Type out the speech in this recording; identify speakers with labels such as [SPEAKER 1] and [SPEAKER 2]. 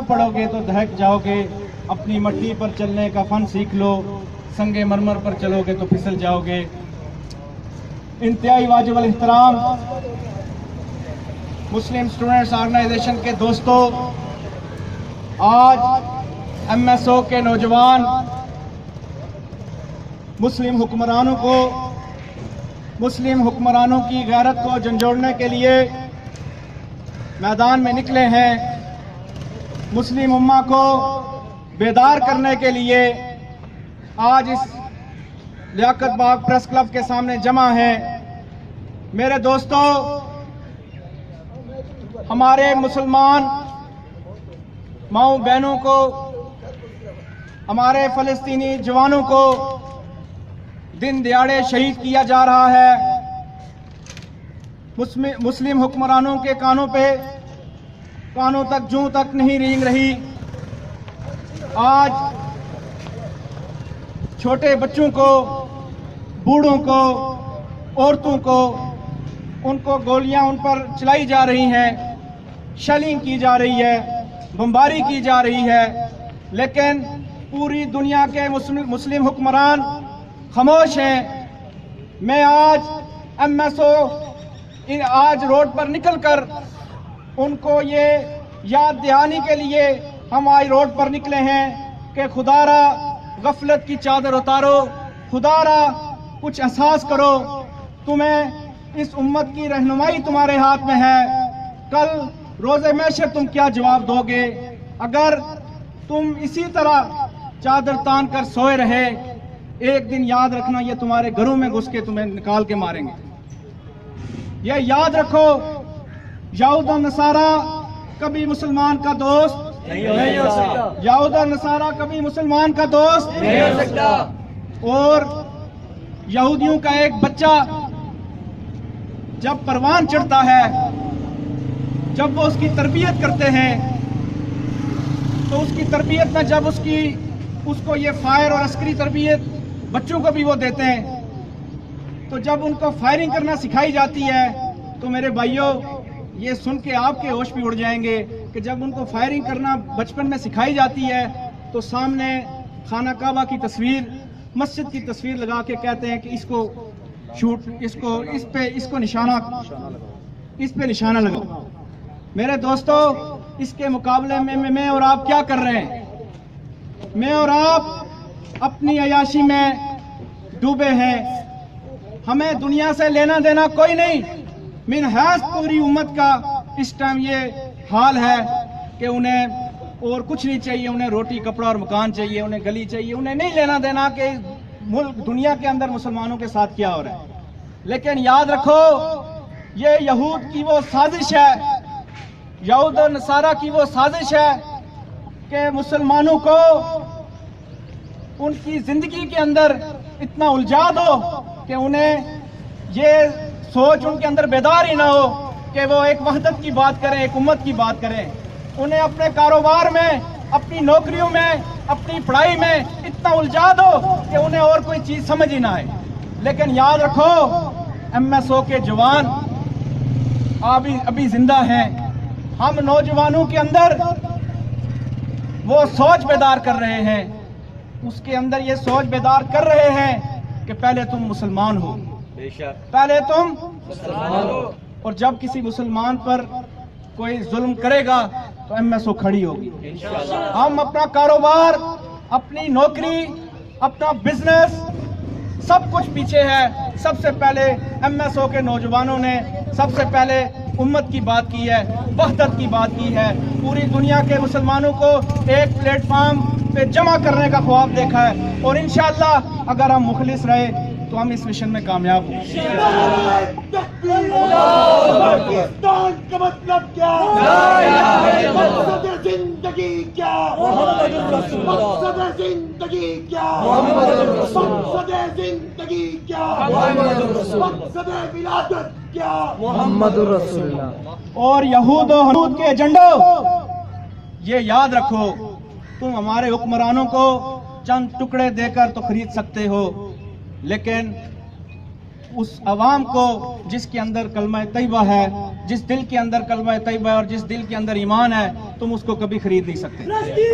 [SPEAKER 1] किताब पढ़ोगे तो दहक जाओगे, अपनी मट्टी पर चलने का फन सीख लो, संगे मरमर पर चलोगे तो फिसल जाओगे। इंतहाई वाजिब अल एहतराम मुस्लिम स्टूडेंट्स ऑर्गेनाइजेशन के दोस्तों, आज एमएसओ के नौजवान मुस्लिम हुक्मरानों की गैरत को झंझोड़ने के लिए मैदान में निकले हैं। मुस्लिम उम्मा को बेदार करने के लिए आज इस लियाकत बाग प्रेस क्लब के सामने जमा है। मेरे दोस्तों, हमारे मुसलमान माओ बहनों को, हमारे फलस्तीनी जवानों को दिन दिहाड़े शहीद किया जा रहा है। मुस्लिम हुक्मरानों के कानों तक जूं तक नहीं रेंग रही। आज छोटे बच्चों को, बूढ़ों को, औरतों को, उनको गोलियां उन पर चलाई जा रही हैं, शेलिंग की जा रही है, बमबारी की जा रही है, लेकिन पूरी दुनिया के मुस्लिम हुक्मरान खामोश हैं। मैं आज एमएसओ आज रोड पर निकलकर उनको ये याद दिलाने के लिए हम आज रोड पर निकले हैं कि खुदारा गफलत की चादर उतारो, खुदारा कुछ एहसास करो, तुम्हें इस उम्मत की रहनुमाई तुम्हारे हाथ में है। कल रोज़े महशर तुम क्या जवाब दोगे? अगर तुम इसी तरह चादर तान कर सोए रहे, एक दिन याद रखना ये तुम्हारे घरों में घुस के तुम्हें निकाल के मारेंगे। ये याद रखो, यहूद और नसारा कभी मुसलमान का दोस्त नहीं हो सकता। यहूद और नसारा कभी मुसलमान का दोस्त नहीं हो सकता। और यहूदियों का एक बच्चा जब परवान चढ़ता है, जब वो उसकी तरबियत करते हैं, तो उसकी तरबियत में जब उसको ये फायर और अस्करी तरबियत बच्चों को भी वो देते हैं, तो जब उनको फायरिंग करना सिखाई जाती है, तो मेरे भाइयों ये सुन के आपके होश भी उड़ जाएंगे कि जब उनको फायरिंग करना बचपन में सिखाई जाती है, तो सामने खाना काबा की तस्वीर, मस्जिद की तस्वीर लगा के कहते हैं कि इसको शूट, इस पे निशाना लगाओ। मेरे दोस्तों, इसके मुकाबले में मैं और आप क्या कर रहे हैं? मैं और आप अपनी अयाशी में डूबे हैं। हमें दुनिया से लेना देना कोई नहीं। मिनहाज पूरी उम्मत का इस टाइम ये हाल है कि उन्हें और कुछ नहीं चाहिए, उन्हें रोटी कपड़ा और मकान चाहिए, उन्हें गली चाहिए, उन्हें नहीं लेना देना कि मुल्क दुनिया के अंदर मुसलमानों के साथ क्या हो रहा है। लेकिन याद रखो, ये यहूद की वो साजिश है, यहूद और नसारा की वो साजिश है कि मुसलमानों को उनकी जिंदगी के अंदर इतना उलझा दो कि उन्हें ये सोच उनके अंदर बेदार ही ना हो कि वो एक वहदत की बात करें, एक उम्मत की बात करें। उन्हें अपने कारोबार में, अपनी नौकरियों में, अपनी पढ़ाई में इतना उलझा दो कि उन्हें और कोई चीज समझ ही ना आए। लेकिन याद रखो, एमएसओ के जवान अभी जिंदा हैं। हम नौजवानों के अंदर वो सोच बेदार कर रहे हैं, उसके अंदर ये सोच बेदार कर रहे हैं कि पहले तुम मुसलमान हो, पहले तुम मुसलमान हो, और जब किसी मुसलमान पर कोई जुल्म करेगा तो एमएसओ खड़ी होगी। हम अपना कारोबार, अपनी नौकरी, अपना बिजनेस सब कुछ पीछे है। सबसे पहले एमएसओ के नौजवानों ने सबसे पहले उम्मत की बात की है, वहदत की बात की है, पूरी दुनिया के मुसलमानों को एक प्लेटफॉर्म पे जमा करने का ख्वाब देखा है। और इंशाअल्लाह अगर हम मुखलिस रहे तो हम इस मिशन में कामयाब होंगे।
[SPEAKER 2] पाकिस्तान का मतलब क्या? मकसद जिंदगी क्या? मकसद जिंदगी क्या? मकसद जिंदगी क्या? मकसद विलादत क्या?
[SPEAKER 3] मोहम्मदुर रसूलुल्लाह।
[SPEAKER 1] और यहूद और हनूद के एजेंडो, ये याद रखो, तुम हमारे हुक्मरानों को चंद टुकड़े देकर तो खरीद सकते हो, लेकिन उस अवाम को जिसके अंदर कलमा तैयबा है, जिस दिल के अंदर कलमा तैयबा है और जिस दिल के अंदर ईमान है, तुम उसको कभी खरीद नहीं सकते।